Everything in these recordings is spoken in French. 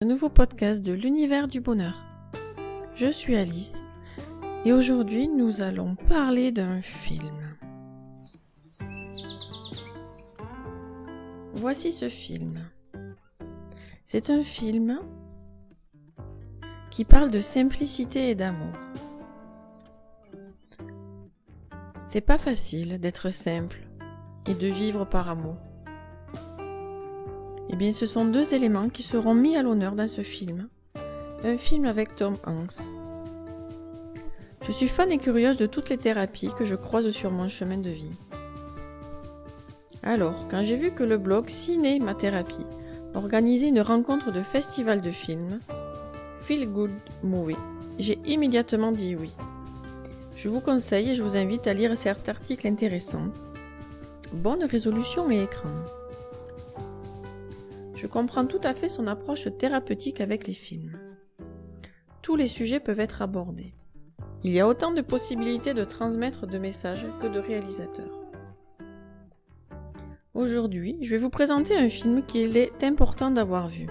Un nouveau podcast de l'univers du bonheur. Je suis Alice et aujourd'hui nous allons parler d'un film. Voici ce film. C'est un film qui parle de simplicité et d'amour. C'est pas facile d'être simple et de vivre par amour. Eh bien, ce sont deux éléments qui seront mis à l'honneur dans ce film. Un film avec Tom Hanks. Je suis fan et curieuse de toutes les thérapies que je croise sur mon chemin de vie. Alors, quand j'ai vu que le blog Ciné Ma Thérapie organisait une rencontre de festival de films, Feel Good Movie, j'ai immédiatement dit oui. Je vous conseille et je vous invite à lire cet article intéressant. Bonne résolution et écran. Je comprends tout à fait son approche thérapeutique avec les films. Tous les sujets peuvent être abordés. Il y a autant de possibilités de transmettre de messages que de réalisateurs. Aujourd'hui, je vais vous présenter un film qu'il est important d'avoir vu.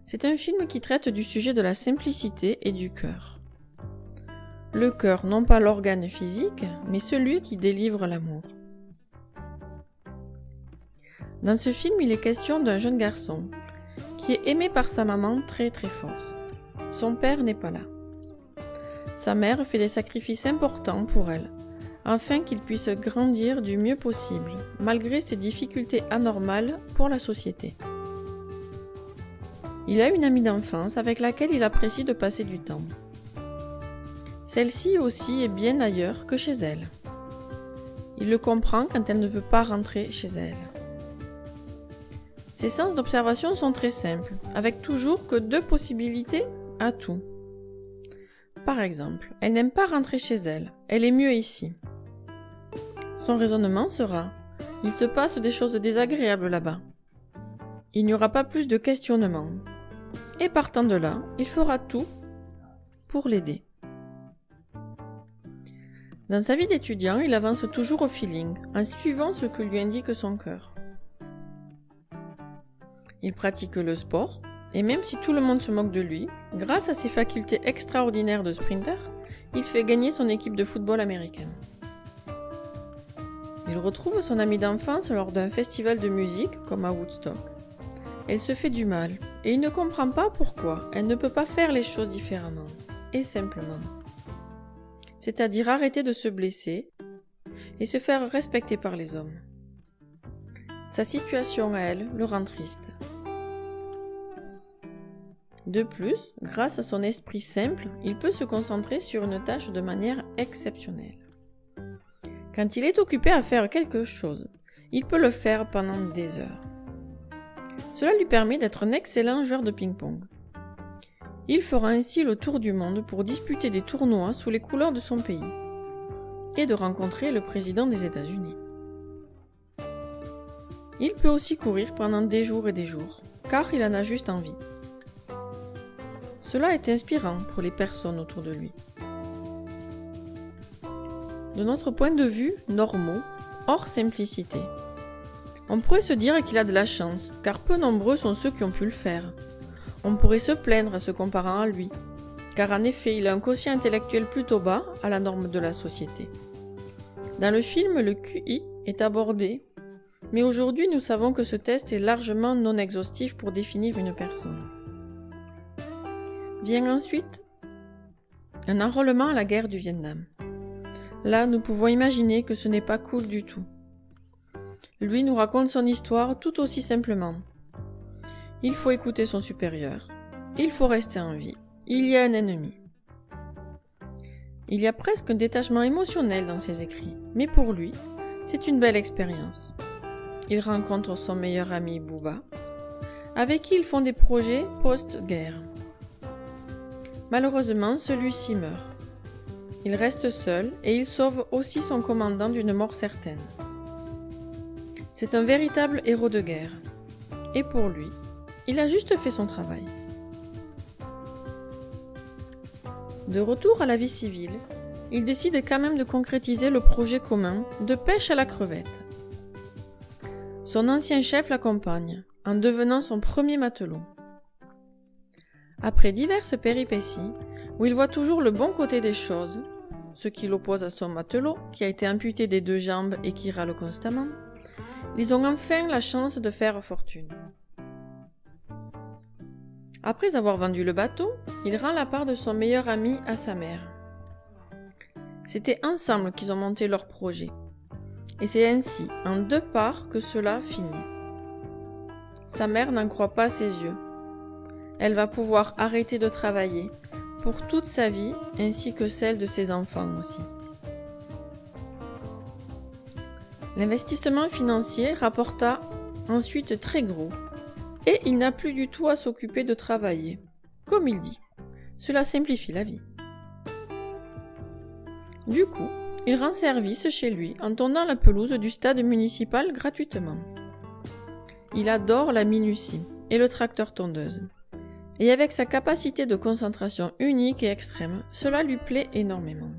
C'est un film qui traite du sujet de la simplicité et du cœur. Le cœur, non pas l'organe physique, mais celui qui délivre l'amour. Dans ce film, il est question d'un jeune garçon qui est aimé par sa maman très très fort. Son père n'est pas là. Sa mère fait des sacrifices importants pour elle, afin qu'il puisse grandir du mieux possible, malgré ses difficultés anormales pour la société. Il a une amie d'enfance avec laquelle il apprécie de passer du temps. Celle-ci aussi est bien ailleurs que chez elle. Il le comprend quand elle ne veut pas rentrer chez elle. Ses sens d'observation sont très simples, avec toujours que deux possibilités à tout. Par exemple, elle n'aime pas rentrer chez elle, elle est mieux ici. Son raisonnement sera « Il se passe des choses désagréables là-bas. Il n'y aura pas plus de questionnement. » Et partant de là, il fera tout pour l'aider. Dans sa vie d'étudiant, il avance toujours au feeling, en suivant ce que lui indique son cœur. Il pratique le sport, et même si tout le monde se moque de lui, grâce à ses facultés extraordinaires de sprinter, il fait gagner son équipe de football américaine. Il retrouve son amie d'enfance lors d'un festival de musique, comme à Woodstock. Elle se fait du mal, et il ne comprend pas pourquoi elle ne peut pas faire les choses différemment, et simplement. C'est-à-dire arrêter de se blesser, et se faire respecter par les hommes. Sa situation à elle le rend triste. De plus, grâce à son esprit simple, il peut se concentrer sur une tâche de manière exceptionnelle. Quand il est occupé à faire quelque chose, il peut le faire pendant des heures. Cela lui permet d'être un excellent joueur de ping-pong. Il fera ainsi le tour du monde pour disputer des tournois sous les couleurs de son pays et de rencontrer le président des États-Unis. Il peut aussi courir pendant des jours et des jours, car il en a juste envie. Cela est inspirant pour les personnes autour de lui. De notre point de vue, normaux, hors simplicité. On pourrait se dire qu'il a de la chance, car peu nombreux sont ceux qui ont pu le faire. On pourrait se plaindre en se comparant à lui, car en effet, il a un quotient intellectuel plutôt bas à la norme de la société. Dans le film, le QI est abordé, mais aujourd'hui, nous savons que ce test est largement non exhaustif pour définir une personne. Vient ensuite un enrôlement à la guerre du Vietnam. Là, nous pouvons imaginer que ce n'est pas cool du tout. Lui nous raconte son histoire tout aussi simplement. Il faut écouter son supérieur. Il faut rester en vie. Il y a un ennemi. Il y a presque un détachement émotionnel dans ses écrits, mais pour lui, c'est une belle expérience. Il rencontre son meilleur ami Bouba, avec qui ils font des projets post-guerre. Malheureusement, celui-ci meurt. Il reste seul et il sauve aussi son commandant d'une mort certaine. C'est un véritable héros de guerre. Et pour lui, il a juste fait son travail. De retour à la vie civile, il décide quand même de concrétiser le projet commun de pêche à la crevette. Son ancien chef l'accompagne, en devenant son premier matelot. Après diverses péripéties, où il voit toujours le bon côté des choses, ce qui l'oppose à son matelot, qui a été amputé des 2 jambes et qui râle constamment, ils ont enfin la chance de faire fortune. Après avoir vendu le bateau, il rend la part de son meilleur ami à sa mère. C'était ensemble qu'ils ont monté leur projet. Et c'est ainsi, en 2 parts, que cela finit. Sa mère n'en croit pas ses yeux. Elle va pouvoir arrêter de travailler pour toute sa vie, ainsi que celle de ses enfants aussi. L'investissement financier rapporta ensuite très gros, et il n'a plus du tout à s'occuper de travailler. Comme il dit, cela simplifie la vie. Du coup, il rend service chez lui en tondant la pelouse du stade municipal gratuitement. Il adore la minutie et le tracteur tondeuse. Et avec sa capacité de concentration unique et extrême, cela lui plaît énormément.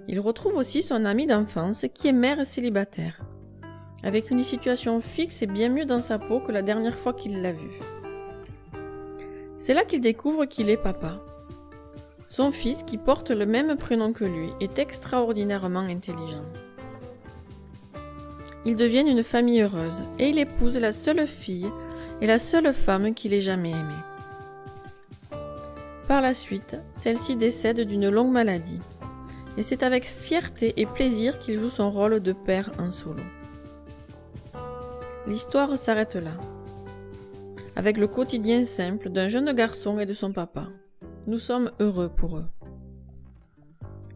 Il retrouve aussi son ami d'enfance qui est mère célibataire, avec une situation fixe et bien mieux dans sa peau que la dernière fois qu'il l'a vue. C'est là qu'il découvre qu'il est papa. Son fils, qui porte le même prénom que lui, est extraordinairement intelligent. Ils deviennent une famille heureuse et il épouse la seule fille et la seule femme qu'il ait jamais aimée. Par la suite, celle-ci décède d'une longue maladie et c'est avec fierté et plaisir qu'il joue son rôle de père en solo. L'histoire s'arrête là, avec le quotidien simple d'un jeune garçon et de son papa. Nous sommes heureux pour eux.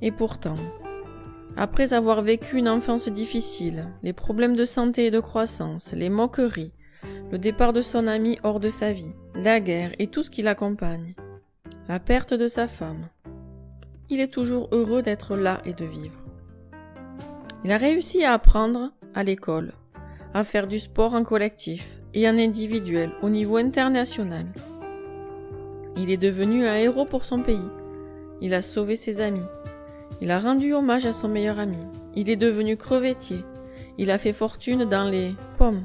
Et pourtant, après avoir vécu une enfance difficile, les problèmes de santé et de croissance, les moqueries, le départ de son ami hors de sa vie, la guerre et tout ce qui l'accompagne, la perte de sa femme, il est toujours heureux d'être là et de vivre. Il a réussi à apprendre à l'école, à faire du sport en collectif et en individuel au niveau international. Il est devenu un héros pour son pays. Il a sauvé ses amis. Il a rendu hommage à son meilleur ami. Il est devenu crevettier. Il a fait fortune dans les pommes.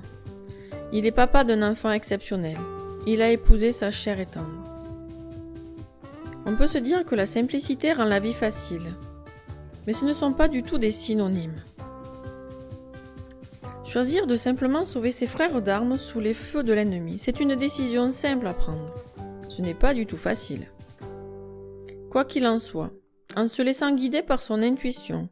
Il est papa d'un enfant exceptionnel. Il a épousé sa chère et tendre. On peut se dire que la simplicité rend la vie facile. Mais ce ne sont pas du tout des synonymes. Choisir de simplement sauver ses frères d'armes sous les feux de l'ennemi, c'est une décision simple à prendre. Ce n'est pas du tout facile. Quoi qu'il en soit, en se laissant guider par son intuition,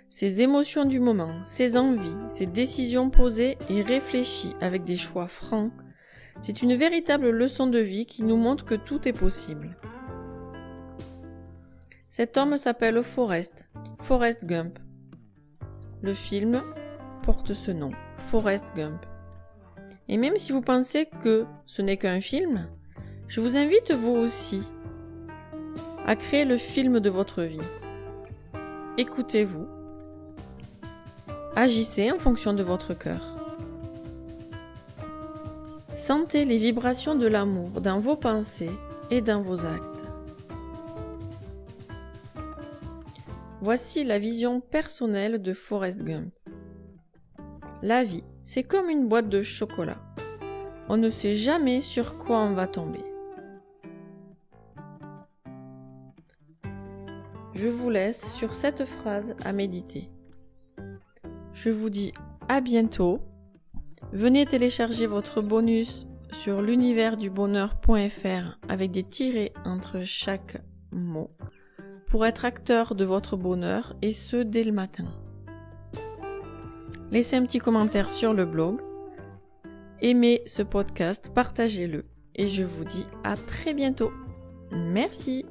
ses émotions du moment, ses envies, ses décisions posées et réfléchies avec des choix francs, c'est une véritable leçon de vie qui nous montre que tout est possible. Cet homme s'appelle Forrest Gump. Le film porte ce nom, Forrest Gump. Et même si vous pensez que ce n'est qu'un film, je vous invite vous aussi à créer le film de votre vie. Écoutez-vous. Agissez en fonction de votre cœur. Sentez les vibrations de l'amour dans vos pensées et dans vos actes. Voici la vision personnelle de Forrest Gump. La vie, c'est comme une boîte de chocolat. On ne sait jamais sur quoi on va tomber. Je vous laisse sur cette phrase à méditer. Je vous dis à bientôt. Venez télécharger votre bonus sur l'universdubonheur.fr avec des tirets entre chaque mot pour être acteur de votre bonheur et ce dès le matin. Laissez un petit commentaire sur le blog, aimez ce podcast, partagez-le et je vous dis à très bientôt. Merci.